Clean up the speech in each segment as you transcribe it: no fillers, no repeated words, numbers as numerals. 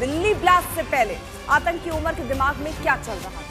Delhi blast से पहले आतंकी उमर के दिमाग में क्या चल रहा था।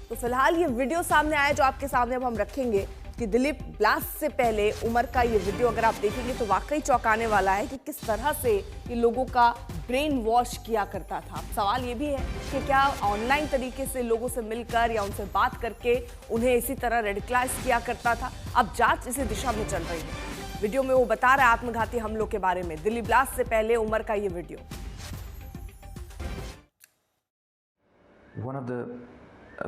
तो फिलहाल ये वीडियो सामने आया जो आपके सामने अब हम रखेंगे कि दिल्ली ब्लास्ट से पहले उमर का ये वीडियो अगर आप देखेंगे तो वाकई चौंकाने वाला है कि किस तरह से ये लोगों का ब्रेन वॉश किया करता था। सवाल ये भी है कि क्या ऑनलाइन तरीके से लोगों से मिलकर या उनसे बात करके उन्हें इसी तरह रेडिकलाइज किया करता था। अब जांच इसी दिशा में चल रही है। वीडियो में वो बता रहा है आत्मघाती हमलों के बारे में। दिल्ली ब्लास्ट से पहले उमर का ये video. One of the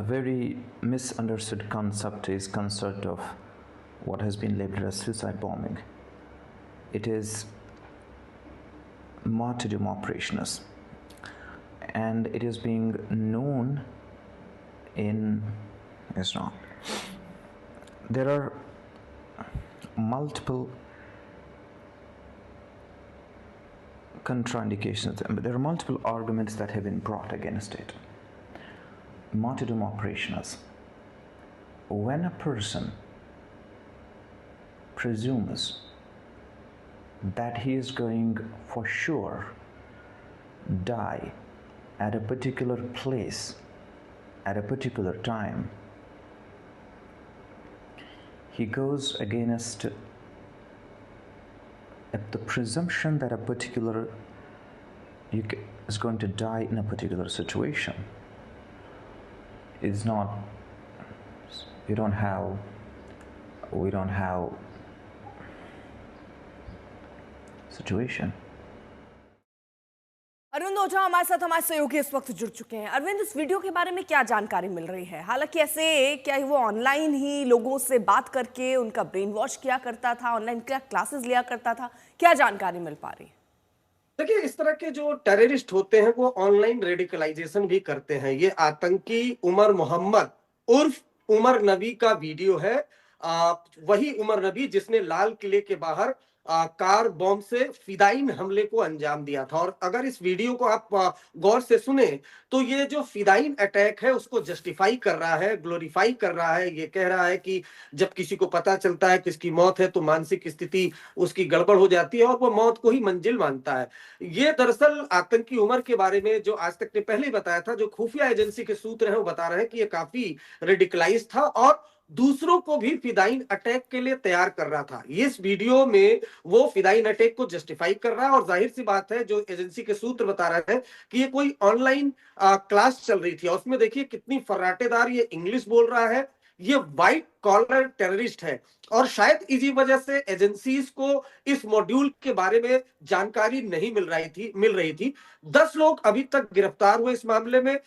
very misunderstood concept is concept of what has been labeled as suicide bombing. It is martyrdom operations, and it is being known in Islam. There are multiple contraindications, but there are multiple arguments that have been brought against it. Martyrdom operations. When a person presumes that he is going for sure die at a particular place at a particular time, he goes against the presumption that a particular is going to die in a particular situation. It's not, we don't have situation. Arvind Ojha हमारे साथ हमारे सहयोगी इस वक्त जुड़ चुके हैं। अरविंद, इस वीडियो के बारे में क्या जानकारी मिल रही है? हालांकि ऐसे क्या वो ऑनलाइन ही लोगों से बात करके उनका ब्रेन वॉश किया करता था, ऑनलाइन क्या क्लासेस लिया करता था, क्या जानकारी मिल पा रही है? देखिए, इस तरह के जो टेररिस्ट होते हैं वो ऑनलाइन रेडिकलाइजेशन भी करते हैं। ये आतंकी उमर मोहम्मद उर्फ उमर नबी का वीडियो है। वही उमर नबी जिसने लाल किले के बाहर कार बॉम्ब से फिदाइन हमले को अंजाम दिया था। और अगर इस वीडियो को आप गौर से सुने तो ये जो फिदाइन अटैक है उसको जस्टिफाई कर रहा है, ग्लोरीफाई कर रहा है। ये कह रहा है कि जब किसी को पता चलता है किसकी मौत है तो मानसिक स्थिति उसकी गड़बड़ हो जाती है और वो मौत को ही मंजिल मानता है। ये दरअसल आतंकी उमर के बारे में जो आज तक ने पहले ही बताया था, जो खुफिया एजेंसी के सूत्र हैं वो बता रहे हैं कि ये काफी रेडिकलाइज था और दूसरों को भी फिदाइन अटैक के लिए तैयार कर रहा था। इस वीडियो में वो फिदाइन अटैक को जस्टिफाई कर रहा है और जाहिर सी बात है जो एजेंसी के सूत्र बता रहे हैं कि ये कोई ऑनलाइन क्लास चल रही थी और उसमें देखिए कितनी फर्राटेदार ये इंग्लिश बोल रहा है। ये व्हाइट कॉलर टेररिस्ट है और शायद इसी वजह से एजेंसीज को इस मॉड्यूल के बारे में जानकारी नहीं मिल रही थी। 10 लोग अभी तक गिरफ्तार हुए इस मामले में,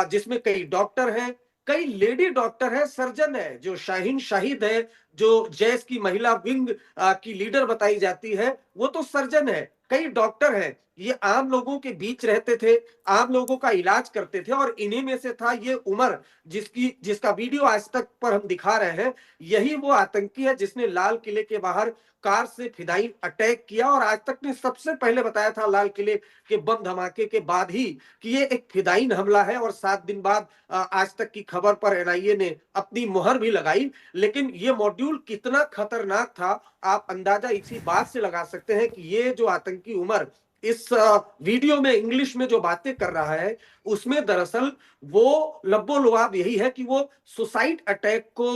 जिसमें कई डॉक्टर हैं, कई लेडी डॉक्टर है, सर्जन है। जो शाहीन शाहिद है, जो जैश की महिला विंग की लीडर बताई जाती है, वो तो सर्जन है। कई डॉक्टर हैं, ये आम लोगों के बीच रहते थे, आम लोगों का इलाज करते थे और इन्हीं में से था ये उमर जिसका वीडियो आज तक पर हम दिखा रहे हैं। यही वो आतंकी है जिसने लाल किले के बाहर कार से फिदाइन अटैक किया और आज तक ने सबसे पहले बताया था लाल किले के बम धमाके के बाद ही कि ये एक फिदाइन हमला है और 7 दिन बाद आज तक की खबर पर एनआईए ने अपनी मुहर भी लगाई। लेकिन ये मॉड्यूल कितना खतरनाक था आप अंदाजा इसी बात से लगा सकते हैं कि ये जो आतंकी उमर इस वीडियो में इंग्लिश में जो बातें कर रहा है उसमें दरअसल वो लब्बो लुआब यही है कि वो सुसाइड अटैक को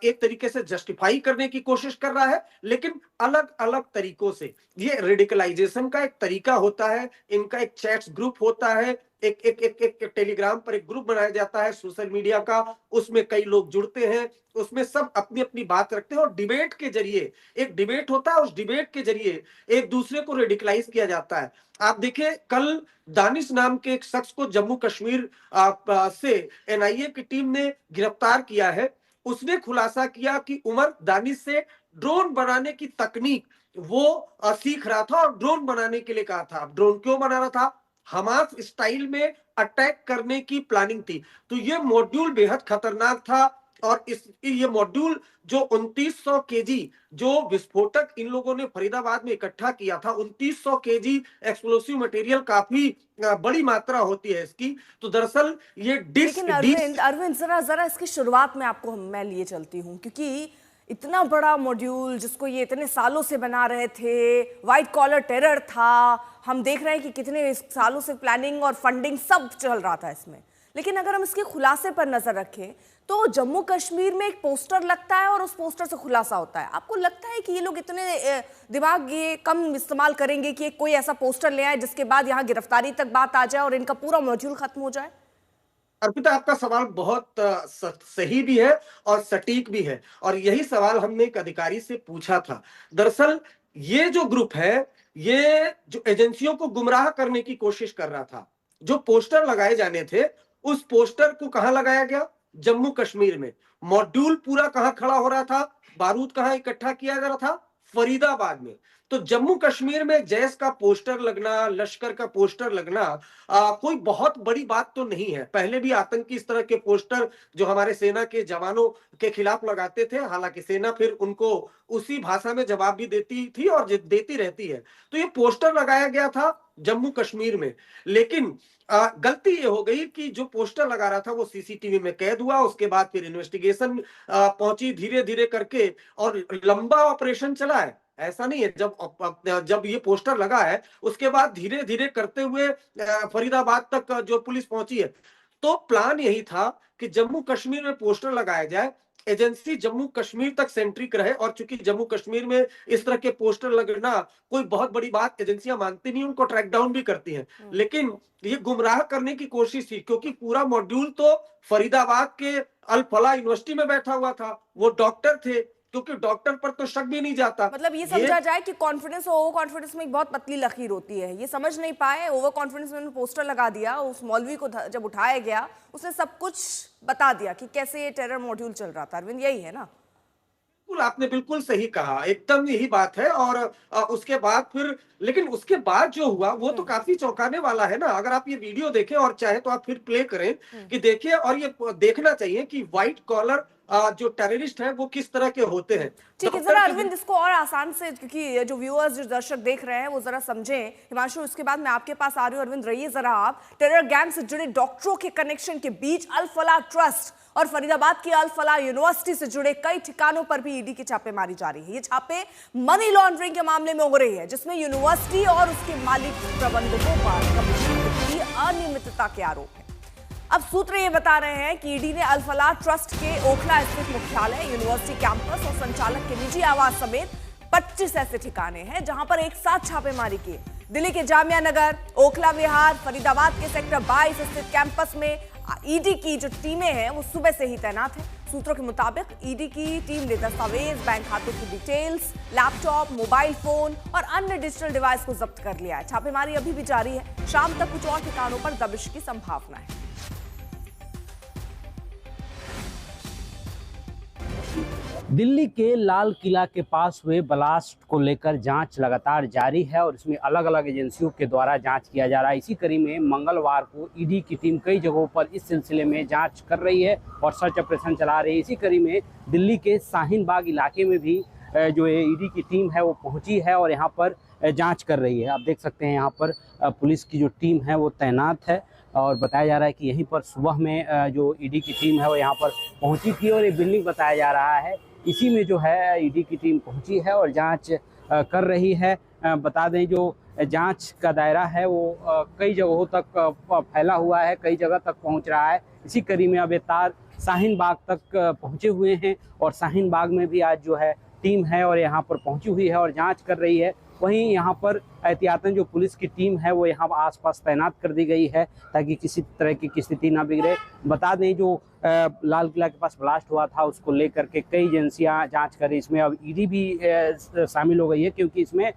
एक तरीके से जस्टिफाई करने की कोशिश कर रहा है, लेकिन अलग अलग तरीकों से। ये रेडिकलाइजेशन का एक तरीका होता है, इनका एक चैट्स ग्रुप होता है, एक टेलीग्राम पर एक ग्रुप बनाया जाता है सोशल मीडिया का, उसमें कई लोग जुड़ते हैं, उसमें सब अपनी अपनी बात रखते हैं और डिबेट के जरिए, एक डिबेट होता है, उस डिबेट के जरिए एक दूसरे को रेडिकलाइज किया जाता है। आप देखिए, कल दानिश नाम के एक शख्स को जम्मू कश्मीर से एनआईए की टीम ने गिरफ्तार किया है। उसने खुलासा किया कि उमर दानिश से ड्रोन बनाने की तकनीक वो सीख रहा था और ड्रोन बनाने के लिए कहा था। ड्रोन क्यों बना रहा था? हमास स्टाइल में अटैक करने की प्लानिंग थी। तो ये मॉड्यूल बेहद खतरनाक था और ये मॉड्यूल जो 2900 केजी जो विस्फोटक इन लोगों ने फरीदाबाद में इकट्ठा किया था, 2900 केजी एक्सप्लोसिव मटेरियल काफी बड़ी मात्रा होती है इसकी। तो दरअसल ये लेकिन अरविंद जरा जरा इसकी शुरुआत में आपको मैं लिए चलती हूँ, क्योंकि इतना बड़ा मॉड्यूल जिसको ये इतने सालों से बना रहे थे, व्हाइट कॉलर टेरर था, हम देख रहे हैं कि कितने सालों से प्लानिंग और फंडिंग सब चल रहा था इसमें। लेकिन अगर हम इसके खुलासे पर नजर रखें तो जम्मू कश्मीर में एक पोस्टर लगता है और उस पोस्टर से खुलासा होता है। आपको लगता है कि ये लोग इतने दिमाग ये कम इस्तेमाल करेंगे कि कोई ऐसा पोस्टर ले आए जिसके बाद यहाँ गिरफ्तारी तक बात आ जाए और इनका पूरा मॉड्यूल खत्म हो जाए? अर्पिता, आपका सवाल बहुत सही भी है और सटीक भी है, और यही सवाल हमने एक अधिकारी से पूछा था। दरअसल ये जो ग्रुप है, ये जो एजेंसियों को गुमराह करने की कोशिश कर रहा था। जो पोस्टर लगाए जाने थे, उस पोस्टर को कहां लगाया गया? जम्मू कश्मीर में। मॉड्यूल पूरा कहां खड़ा हो रहा था? बारूद कहां इकट्ठा किया जा रहा था? फरीदाबाद में। तो जम्मू कश्मीर में जैश का पोस्टर लगना, लश्कर का पोस्टर लगना कोई बहुत बड़ी बात तो नहीं है। पहले भी आतंकी इस तरह के पोस्टर जो हमारे सेना के जवानों के खिलाफ लगाते थे, हालांकि सेना फिर उनको उसी भाषा में जवाब भी देती थी और देती रहती है। तो ये पोस्टर लगाया गया था जम्मू कश्मीर में, लेकिन गलती ये हो गई कि जो पोस्टर लगा रहा था वो सीसीटीवी में कैद हुआ। उसके बाद फिर इन्वेस्टिगेशन पहुंची धीरे धीरे करके, और लंबा ऑपरेशन चला है। ऐसा नहीं है, जब ये पोस्टर लगा है उसके बाद धीरे धीरे करते हुए फरीदाबाद तक जो पुलिस पहुंची है। तो प्लान यही था कि जम्मू कश्मीर में पोस्टर लगाया जाए, एजेंसी जम्मू कश्मीर तक सेंट्रिक रहे, और चूंकि जम्मू कश्मीर में इस तरह के पोस्टर लगना कोई बहुत बड़ी बात एजेंसियां मानती नहीं, उनको ट्रैक डाउन भी करती हैं। लेकिन ये गुमराह करने की कोशिश थी, क्योंकि पूरा मॉड्यूल तो फरीदाबाद के अल फलाह यूनिवर्सिटी में बैठा हुआ था। वो डॉक्टर थे, क्योंकि डॉक्टर पर तो शक भी नहीं जाता। मतलब ये समझा जाए कि कॉन्फिडेंस और ओवर कॉन्फिडेंस में एक बहुत पतली लकीर होती है। ये समझ नहीं पाए, ओवर कॉन्फिडेंस में पोस्टर लगा दिया। उस मौलवी को जब उठाया गया उसने सब कुछ बता दिया कि कैसे ये टेरर मॉड्यूल चल रहा था। अरविंद, यही है ना? बिल्कुल, आपने बिल्कुल सही कहा, एकदम यही बात है। और उसके बाद फिर, लेकिन उसके बाद जो हुआ वो तो काफी चौंकाने वाला है ना। अगर आप ये वीडियो देखें और चाहे तो आप फिर प्ले करें कि देखिए, और ये देखना चाहिए कि व्हाइट कॉलर जो टेररिस्ट है वो किस तरह के होते हैं। ठीक है, जरा अरविंद इसको और आसान से, क्योंकि जो व्यूअर्स जो दर्शक देख रहे हैं वो जरा समझें। हिमांशु, उसके बाद मैं आपके पास आ रही हूँ। अरविंद, रहिए जरा आप। टेरर गैंग से जुड़े डॉक्टरों के कनेक्शन के बीच अल फलाह ट्रस्ट और फरीदाबाद की अल फलाह यूनिवर्सिटी से जुड़े कई ठिकानों पर भी ईडी की छापे मारी जा रही है। ये छापे मनी लॉन्ड्रिंग के मामले में हो रही है, जिसमें यूनिवर्सिटी और उसके मालिक प्रबंधकों पर की अनियमितता के आरोप है। अब सूत्र ये बता रहे हैं कि ईडी ने अल फलाह ट्रस्ट के ओखला स्थित मुख्यालय, यूनिवर्सिटी कैंपस और संचालक के निजी आवास समेत 25 ऐसे ठिकाने हैं जहां पर एक साथ छापेमारी की। दिल्ली के जामिया नगर, ओखला विहार, फरीदाबाद के सेक्टर 22 स्थित कैंपस में ईडी की जो टीमें हैं वो सुबह से ही तैनात हैं। सूत्रों के मुताबिक ईडी की टीम ने दस्तावेज, बैंक खातों की डिटेल्स, लैपटॉप, मोबाइल फोन और अन्य डिजिटल डिवाइस को जब्त कर लिया है। छापेमारी अभी भी जारी है। शाम तक कुछ और ठिकानों पर दबिश की संभावना है। दिल्ली के लाल किला के पास हुए ब्लास्ट को लेकर जांच लगातार जारी है और इसमें अलग अलग एजेंसियों के द्वारा जांच किया जा रहा है। इसी कड़ी में मंगलवार को ईडी की टीम कई जगहों पर इस सिलसिले में जांच कर रही है और सर्च ऑपरेशन चला रही है। इसी कड़ी में दिल्ली के शाहीन बाग इलाके में भी जो ईडी की टीम है वो पहुंची है और यहाँ पर जाँच कर रही है। आप देख सकते हैं यहाँ पर पुलिस की जो टीम है वो तैनात है और बताया जा रहा है कि यहीं पर सुबह में जो ईडी की टीम है वो यहाँ पर पहुंची थी और ये बिल्डिंग बताया जा रहा है, इसी में जो है ईडी की टीम पहुंची है और जांच कर रही है। बता दें, जो जांच का दायरा है वो कई जगहों तक फैला हुआ है, कई जगह तक पहुंच रहा है। इसी कड़ी में अब ये तार शाहीन बाग तक पहुंचे हुए हैं और शाहीन बाग में भी आज जो है टीम है और यहाँ पर पहुंची हुई है और जांच कर रही है। वहीं यहाँ पर एहतियातन जो पुलिस की टीम है वो यहाँ आसपास तैनात कर दी गई है ताकि किसी तरह की स्थिति ना बिगड़े। बता दें, जो लाल किला के पास ब्लास्ट हुआ था उसको लेकर के कई एजेंसियां जांच करें। इसमें अब ईडी भी शामिल हो गई है क्योंकि इसमें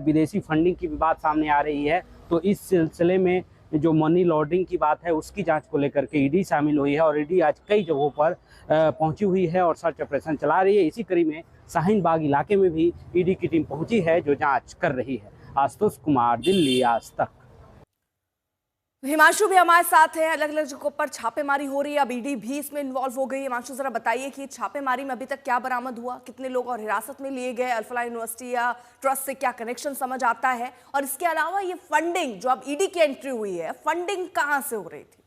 विदेशी फंडिंग की भी बात सामने आ रही है। तो इस सिलसिले में जो मनी लॉन्ड्रिंग की बात है उसकी जांच को लेकर के ईडी शामिल हुई है और ईडी आज कई जगहों पर पहुंची हुई है और सर्च ऑपरेशन चला रही है। इसी कड़ी में शाहीन बाग इलाके में भी ईडी की टीम पहुंची है जो जांच कर रही है। आशुतोष कुमार, दिल्ली, आज तक। हिमांशु भी हमारे साथ है। अलग अलग जगहों पर छापेमारी हो रही है, अब ईडी भी इसमें इन्वॉल्व हो गई है। हिमांशु, जरा बताइए कि छापेमारी में अभी तक क्या बरामद हुआ, कितने लोग और हिरासत में लिए गए, अल फलाह यूनिवर्सिटी या ट्रस्ट से क्या कनेक्शन समझ आता है, और इसके अलावा ये फंडिंग जो अब ईडी की एंट्री हुई है, फंडिंग कहां से हो रही थी?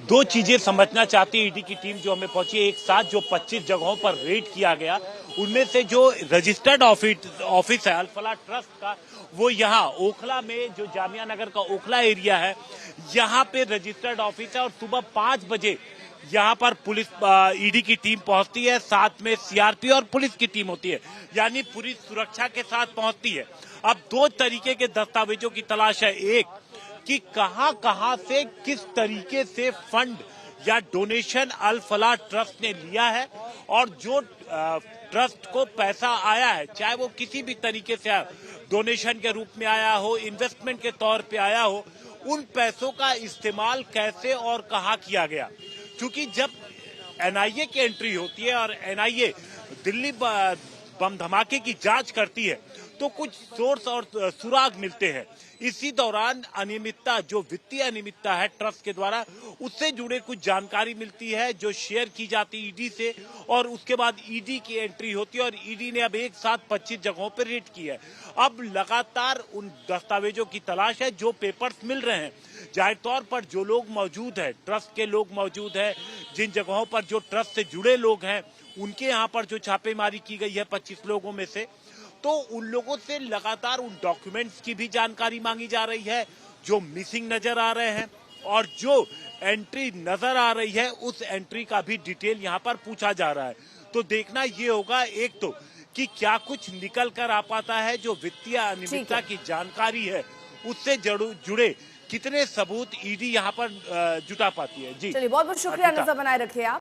दो चीजें समझना चाहती है ईडी की टीम जो हमें पहुंची है। एक साथ जो 25 जगहों पर रेड किया गया, उनमें से जो रजिस्टर्ड ऑफिस है अल फलाह ट्रस्ट का, वो यहाँ ओखला में, जो जामिया नगर का ओखला एरिया है, यहाँ पे रजिस्टर्ड ऑफिस है। और सुबह 5 बजे यहाँ पर पुलिस ईडी की टीम पहुंचती है, साथ में सीआरपी और पुलिस की टीम होती है, यानी पूरी सुरक्षा के साथ पहुंचती है। अब दो तरीके के दस्तावेजों की तलाश है। एक कि कहां से किस तरीके से फंड या डोनेशन अल फलाह ट्रस्ट ने लिया है, और जो ट्रस्ट को पैसा आया है, चाहे वो किसी भी तरीके से आया, डोनेशन के रूप में आया हो, इन्वेस्टमेंट के तौर पे आया हो, उन पैसों का इस्तेमाल कैसे और कहां किया गया। क्योंकि जब एनआईए की एंट्री होती है और एनआईए दिल्ली बम धमाके की जांच करती है, तो कुछ सोर्स और सुराग मिलते हैं। इसी दौरान अनियमितता, जो वित्तीय अनियमितता है ट्रस्ट के द्वारा, उससे जुड़े कुछ जानकारी मिलती है जो शेयर की जाती है ईडी से, और उसके बाद ईडी की एंट्री होती है। और ईडी ने अब एक साथ 25 जगहों पर रेड की है। अब लगातार उन दस्तावेजों की तलाश है, जो पेपर्स मिल रहे हैं। जाहिर तौर पर जो लोग मौजूद हैं, ट्रस्ट के लोग मौजूद हैं, जिन जगहों पर जो ट्रस्ट से जुड़े लोग हैं, उनके यहाँ पर जो छापेमारी की गई है 25 लोगों में से, तो उन लोगों से लगातार उन डॉक्यूमेंट्स की भी जानकारी मांगी जा रही है जो मिसिंग नजर आ रहे हैं, और जो एंट्री नजर आ रही है उस एंट्री का भी डिटेल यहाँ पर पूछा जा रहा है। तो देखना ये होगा एक तो कि क्या कुछ निकल कर आ पाता है, जो वित्तीय अनियमितता की जानकारी है उससे जुड़े कितने सबूत ईडी यहाँ पर जुटा पाती है। जी चलिए, बहुत बहुत शुक्रिया, नजर बनाए रखिए आप।